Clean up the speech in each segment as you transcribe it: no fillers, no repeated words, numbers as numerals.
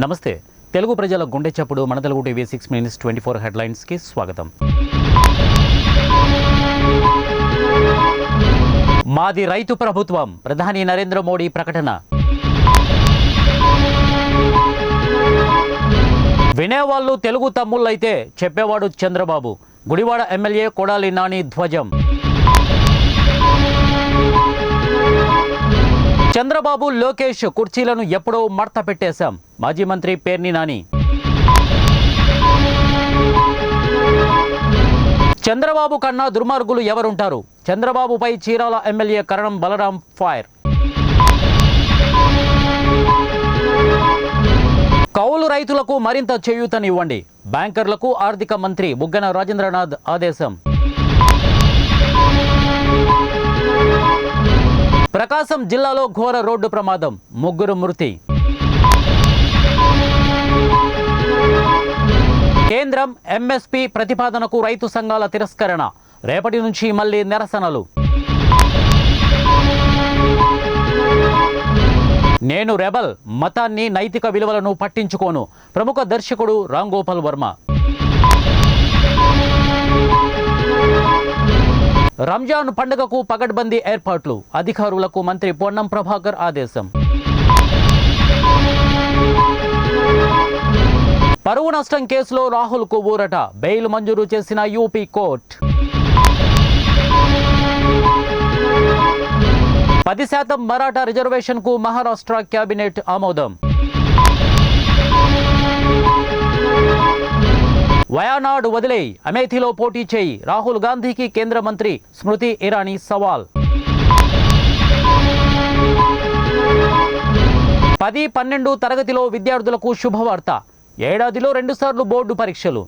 నమస్తే తెలుగు ప్రజల గుండె చప్పుడు మన తెలుగు టీవీ 6 మినిట్స్ 24 హెడ్లైన్స్ కి స్వాగతం. మాది రైతు ప్రభుత్వం ప్రధాని నరేంద్ర మోడీ ప్రకటన. వినేవాళ్ళు తెలుగు తమ్ముళ్ళైతే చెప్పేవాడు చంద్రబాబు. గుడివాడ ఎమ్మెల్యే కొడాలి నాని ధ్వజం. చంద్రబాబు లోకేష్ కుర్చీలను ఎప్పుడో మడత పెట్టేశాం. మాజీ మంత్రి పేర్ని నాని. చంద్రబాబు కన్నా దుర్మార్గులు ఎవరుంటారు? చంద్రబాబుపై చీరాల ఎమ్మెల్యే కరణం బలరాం ఫైర్. కౌలు రైతులకు మరింత చేయూతనివ్వండి. బ్యాంకర్లకు ఆర్థిక మంత్రి బుగ్గన రాజేంద్రనాథ్ ఆదేశం. ప్రకాశం జిల్లాలో ఘోర రోడ్డు ప్రమాదం, 3 మృతి. కేంద్రం ఎంఎస్పీ ప్రతిపాదనకు రైతు సంఘాల తిరస్కరణ. రేపటి నుంచి మళ్లీ నిరసనలు. నేను రెబల్, మతాన్ని నైతిక విలువలను పట్టించుకోను. ప్రముఖ దర్శకుడు రామ్ గోపాల్ వర్మ. రంజాన్ పండుగకు పగడ్బందీ ఏర్పాట్లు. అధికారులకు మంత్రి పొన్నం ప్రభాకర్ ఆదేశం. పరువు నష్టం కేసులో రాహుల్కు ఊరట. బెయిల్ మంజూరు చేసిన యూపీ కోర్టు. 10% మరాఠా రిజర్వేషన్కు మహారాష్ట్ర కేబినెట్ ఆమోదం. వయనాడ్ వదిలేయి, అమేథీలో పోటీ చేయి. రాహుల్ గాంధీకి కేంద్ర మంత్రి స్మృతి ఇరానీ సవాల్. 10-12 తరగతిలో విద్యార్థులకు శుభవార్త. ఏడాదిలో 2 సార్లు బోర్డు పరీక్షలు.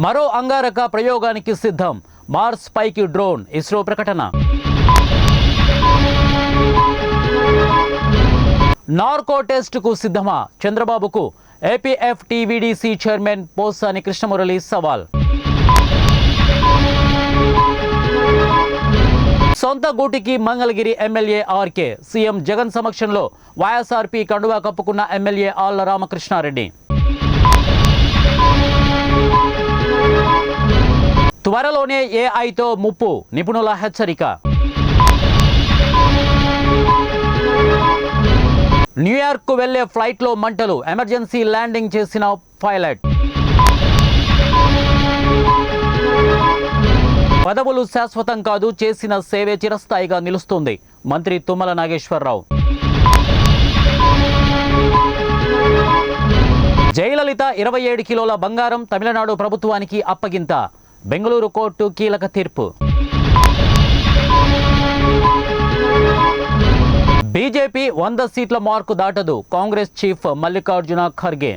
మరో అంగారక ప్రయోగానికి సిద్ధం. మార్స్ పైకి డ్రోన్. ఇస్రో ప్రకటన. నార్కో టెస్టుకు సిద్ధమా? చంద్రబాబుకు ఏపీఎఫ్టీవీడీసీ చైర్మన్ పోసాని కృష్ణమురళి సవాల్. సొంత గూటికి Mangalagiri MLA RK. CM Jagan సమక్షంలో వైఎస్ఆర్పీ కండువా కప్పుకున్న ఎమ్మెల్యే ఆళ్ల రామకృష్ణారెడ్డి. త్వరలోనే ఏఐతో ముప్పు, నిపుణుల హెచ్చరిక. న్యూయార్క్కు వెళ్లే ఫ్లైట్లో మంటలు. ఎమర్జెన్సీ ల్యాండింగ్ చేసిన పైలట్. పదవులు శాశ్వతం కాదు, చేసిన సేవే చిరస్థాయిగా నిలుస్తుంది. మంత్రి తుమ్మల నాగేశ్వరరావు. జయలలిత 27 కిలోల బంగారం తమిళనాడు ప్రభుత్వానికి అప్పగింత. బెంగళూరు కోర్టు కీలక తీర్పు. బీజేపీ 100 సీట్ల మార్కు దాటదు. కాంగ్రెస్ చీఫ్ మల్లికార్జున ఖర్గే.